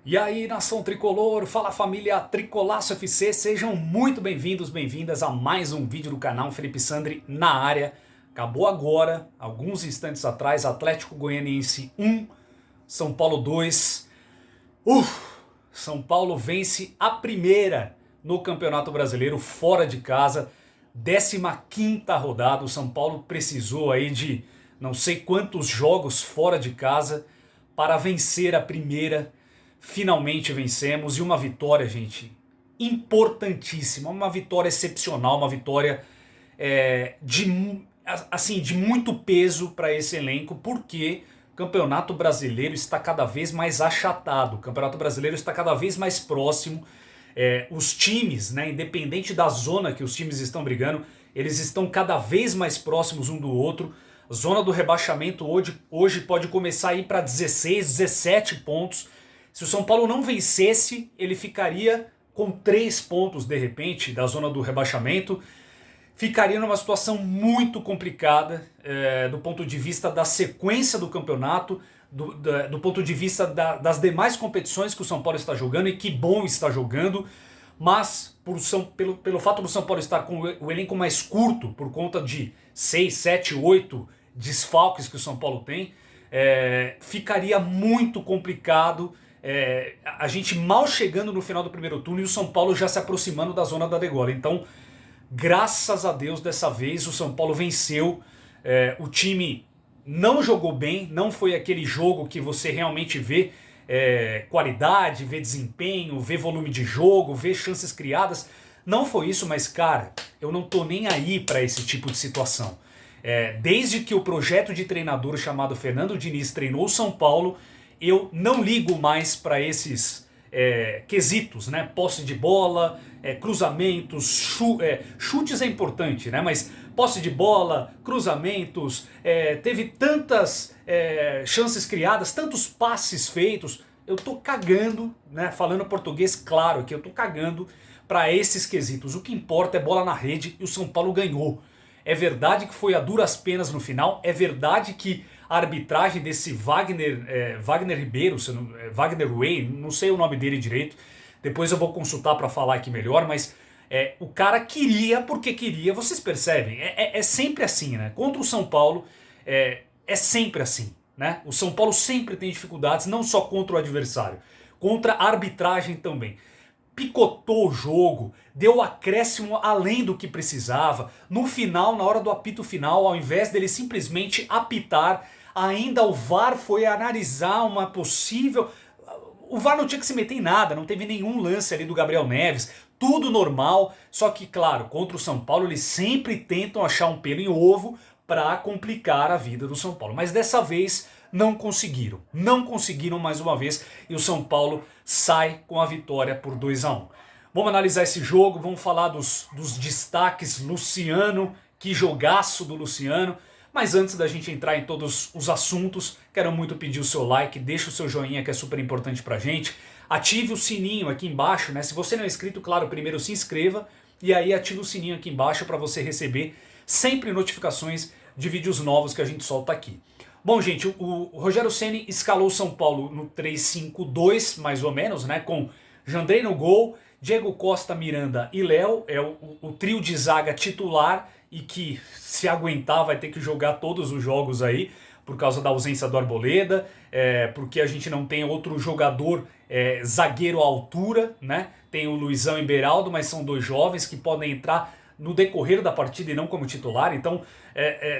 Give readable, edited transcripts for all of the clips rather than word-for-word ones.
E aí, nação tricolor, fala família Tricolaço FC, sejam muito bem-vindos, bem-vindas a mais um vídeo do canal. Felipe Sandri na área. Acabou agora, alguns instantes atrás, Atlético Goianiense 1, São Paulo 2. São Paulo vence a primeira no Campeonato Brasileiro, fora de casa, 15ª rodada. O São Paulo precisou aí de não sei quantos jogos fora de casa para vencer a primeira. Finalmente vencemos e uma vitória, gente, importantíssima, uma vitória excepcional, uma vitória de muito peso para esse elenco, porque o Campeonato Brasileiro está cada vez mais achatado, o Campeonato Brasileiro está cada vez mais próximo. Os times, né, independente da zona que os times estão brigando, eles estão cada vez mais próximos um do outro. A zona do rebaixamento hoje pode começar a ir para 16, 17 pontos. Se o São Paulo não vencesse, ele ficaria com 3 pontos de repente da zona do rebaixamento. Ficaria numa situação muito complicada do ponto de vista da sequência do campeonato, do ponto de vista das demais competições que o São Paulo está jogando, e que bom está jogando. Mas pelo fato do São Paulo estar com o elenco mais curto, por conta de 6, 7, 8 desfalques que o São Paulo tem, ficaria muito complicado. A gente mal chegando no final do primeiro turno e o São Paulo já se aproximando da zona da degola. Então, graças a Deus, dessa vez o São Paulo venceu. O time não jogou bem, não foi aquele jogo que você realmente vê qualidade, vê desempenho, vê volume de jogo, vê chances criadas. Não foi isso, mas cara, eu não tô nem aí para esse tipo de situação. Desde que o projeto de treinador chamado Fernando Diniz treinou o São Paulo, eu não ligo mais para esses quesitos, né? Posse de bola, cruzamentos, chutes é importante, né? Mas posse de bola, cruzamentos, teve tantas chances criadas, tantos passes feitos. Eu tô cagando, né? Falando português claro que eu tô cagando para esses quesitos. O que importa é bola na rede e o São Paulo ganhou. É verdade que foi a duras penas no final, é verdade que a arbitragem desse Wagner Ribeiro, Wagner Way, não sei o nome dele direito, depois eu vou consultar para falar aqui melhor, mas o cara queria porque queria, vocês percebem, é sempre assim, né? Contra o São Paulo é sempre assim, né? O São Paulo sempre tem dificuldades, não só contra o adversário, contra a arbitragem também. Picotou o jogo, deu acréscimo além do que precisava. No final, na hora do apito final, ao invés dele simplesmente apitar, ainda o VAR foi analisar uma possível... O VAR não tinha que se meter em nada, não teve nenhum lance ali do Gabriel Neves, tudo normal. Só que, claro, contra o São Paulo eles sempre tentam achar um pelo em ovo para complicar a vida do São Paulo. Mas dessa vez não conseguiram. Não conseguiram mais uma vez e o São Paulo sai com a vitória por 2-1. Vamos analisar esse jogo, vamos falar dos destaques. Luciano, que jogaço do Luciano. Mas antes da gente entrar em todos os assuntos, quero muito pedir o seu like, deixa o seu joinha que é super importante pra gente. Ative o sininho aqui embaixo, né? Se você não é inscrito, claro, primeiro se inscreva e aí ative o sininho aqui embaixo para você receber sempre notificações de vídeos novos que a gente solta aqui. Bom, gente, o Rogério Ceni escalou o São Paulo no 3-5-2, mais ou menos, né? Com Jandrei no gol, Diego Costa, Miranda e Léo. É o trio de zaga titular e que, se aguentar, vai ter que jogar todos os jogos aí, por causa da ausência do Arboleda, porque a gente não tem outro jogador zagueiro à altura, né? Tem o Luizão e Beraldo, mas são dois jovens que podem entrar no decorrer da partida e não como titular. Então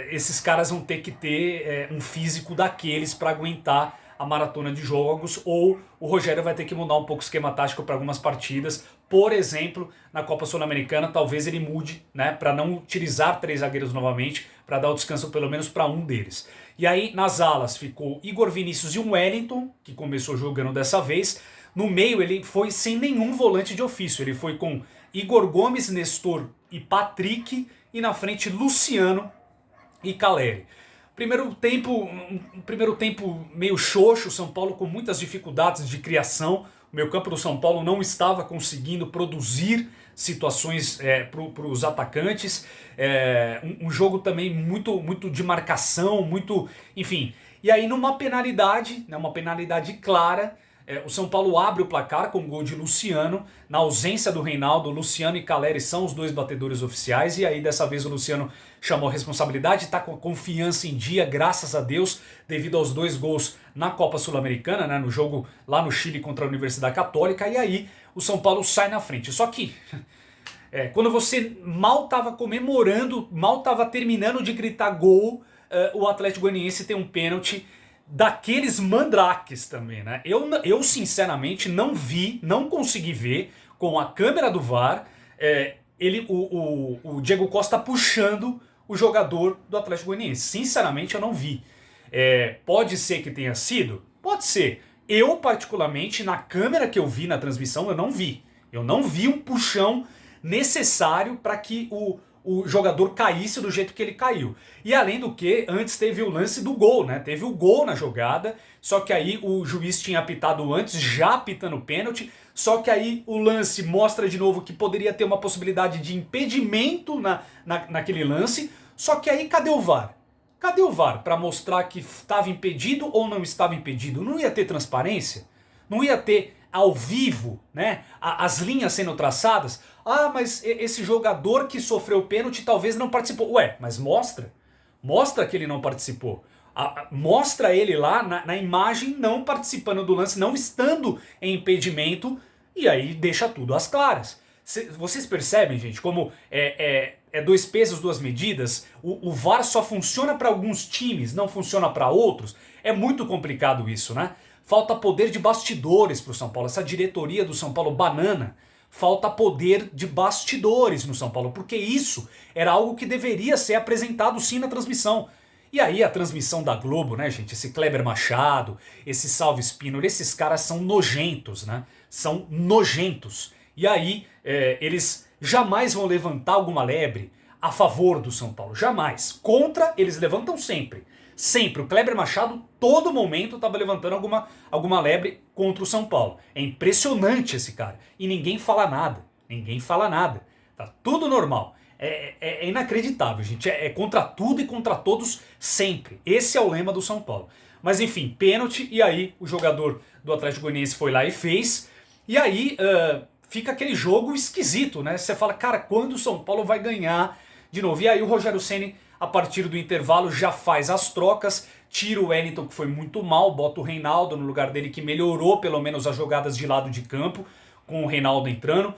esses caras vão ter que ter um físico daqueles para aguentar a maratona de jogos, ou o Rogério vai ter que mudar um pouco o esquema tático para algumas partidas. Por exemplo, na Copa Sul-Americana talvez ele mude, né, para não utilizar 3 zagueiros novamente, para dar o descanso pelo menos para um deles. E aí nas alas ficou Igor Vinícius e o Wellington, que começou jogando dessa vez. No meio ele foi sem nenhum volante de ofício, ele foi com Igor Gomes, Nestor e Patrick, e na frente Luciano e Caleri. Primeiro tempo meio xoxo, São Paulo com muitas dificuldades de criação. O meio-campo do São Paulo não estava conseguindo produzir situações para os atacantes. Um jogo também muito de marcação, muito, enfim. E aí numa penalidade, né, uma penalidade clara, O São Paulo abre o placar com um gol de Luciano. Na ausência do Reinaldo, Luciano e Calleri são os dois batedores oficiais. E aí dessa vez o Luciano chamou a responsabilidade, está com a confiança em dia, graças a Deus, devido aos 2 gols na Copa Sul-Americana, né, no jogo lá no Chile contra a Universidade Católica. E aí o São Paulo sai na frente. Só que quando você mal estava comemorando, mal estava terminando de gritar gol, o Atlético Goianiense tem um pênalti daqueles mandrakes também, né? Eu sinceramente não consegui ver com a câmera do VAR o Diego Costa puxando o jogador do Atlético Goianiense. Sinceramente eu não vi. Pode ser que tenha sido? Pode ser. Eu particularmente, na câmera que eu vi na transmissão, eu não vi. Eu não vi um puxão necessário para que o jogador caísse do jeito que ele caiu. E além do que, antes teve o lance do gol, né? Teve o gol na jogada, só que aí o juiz tinha apitado antes, já apitando o pênalti, só que aí o lance mostra de novo que poderia ter uma possibilidade de impedimento naquele lance, só que aí cadê o VAR? Cadê o VAR para mostrar que estava impedido ou não estava impedido? Não ia ter transparência? Não ia ter ao vivo, né, as linhas sendo traçadas? Ah, mas esse jogador que sofreu o pênalti talvez não participou. Ué, mas mostra que ele não participou. Mostra ele lá na imagem não participando do lance, não estando em impedimento, e aí deixa tudo às claras. Vocês percebem, gente, como é 2 pesos, 2 medidas? O VAR só funciona para alguns times, não funciona para outros. É muito complicado isso, né? Falta poder de bastidores para o São Paulo. Essa diretoria do São Paulo banana. Falta poder de bastidores no São Paulo, porque isso era algo que deveria ser apresentado sim na transmissão. E aí a transmissão da Globo, né, gente, esse Kleber Machado, esse Salve Spinner, esses caras são nojentos, né? São nojentos. E aí eles jamais vão levantar alguma lebre a favor do São Paulo, jamais. Contra, eles levantam sempre. Sempre. O Kleber Machado, todo momento, estava levantando alguma lebre contra o São Paulo. É impressionante esse cara. E ninguém fala nada. Ninguém fala nada. Tá tudo normal. É inacreditável, gente. É contra tudo e contra todos sempre. Esse é o lema do São Paulo. Mas enfim, pênalti. E aí o jogador do Atlético Goianiense foi lá e fez. E aí fica aquele jogo esquisito, né? Você fala, cara, quando o São Paulo vai ganhar de novo? E aí o Rogério Ceni, a partir do intervalo, já faz as trocas, tira o Wellington, que foi muito mal, bota o Reinaldo no lugar dele, que melhorou pelo menos as jogadas de lado de campo, com o Reinaldo entrando.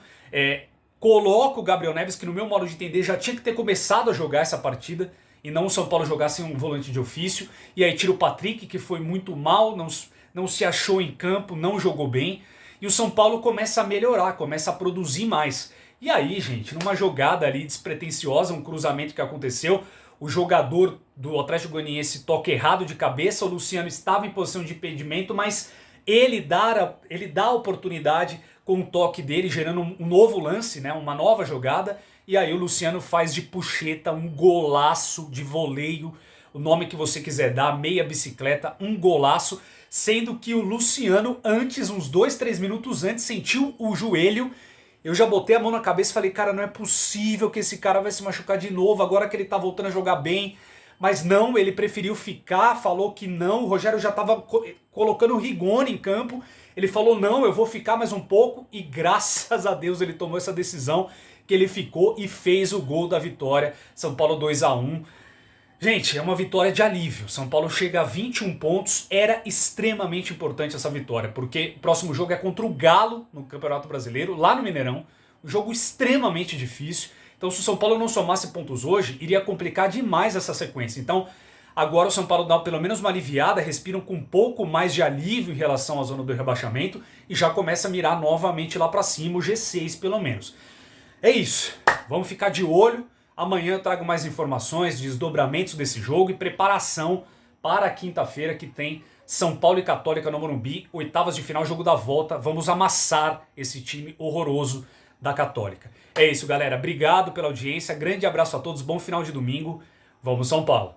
Coloca o Gabriel Neves, que no meu modo de entender já tinha que ter começado a jogar essa partida, e não o São Paulo jogar sem um volante de ofício. E aí tira o Patrick, que foi muito mal, não se achou em campo, não jogou bem. E o São Paulo começa a melhorar, começa a produzir mais. E aí, gente, numa jogada ali despretensiosa, um cruzamento que aconteceu, o jogador do Atlético Goianiense toca errado de cabeça, o Luciano estava em posição de impedimento, mas ele dá a oportunidade com o toque dele, gerando um novo lance, né, uma nova jogada, e aí o Luciano faz de pucheta um golaço de voleio, o nome que você quiser dar, meia bicicleta, um golaço, sendo que o Luciano antes, uns 2, 3 minutos antes, sentiu o joelho. Eu já botei a mão na cabeça e falei, cara, não é possível que esse cara vai se machucar de novo, agora que ele tá voltando a jogar bem. Mas não, ele preferiu ficar, falou que não, o Rogério já tava colocando o Rigoni em campo. Ele falou, não, eu vou ficar mais um pouco, e graças a Deus ele tomou essa decisão, que ele ficou e fez o gol da vitória. São Paulo 2-1. Gente, é uma vitória de alívio. São Paulo chega a 21 pontos. Era extremamente importante essa vitória, porque o próximo jogo é contra o Galo no Campeonato Brasileiro, lá no Mineirão. Um jogo extremamente difícil. Então, se o São Paulo não somasse pontos hoje, iria complicar demais essa sequência. Então, agora o São Paulo dá pelo menos uma aliviada, respiram com um pouco mais de alívio em relação à zona do rebaixamento e já começa a mirar novamente lá para cima, o G6 pelo menos. É isso. Vamos ficar de olho. Amanhã eu trago mais informações, desdobramentos desse jogo e preparação para a quinta-feira, que tem São Paulo e Católica no Morumbi, oitavas de final, jogo da volta. Vamos amassar esse time horroroso da Católica. É isso, galera. Obrigado pela audiência. Grande abraço a todos. Bom final de domingo. Vamos, São Paulo.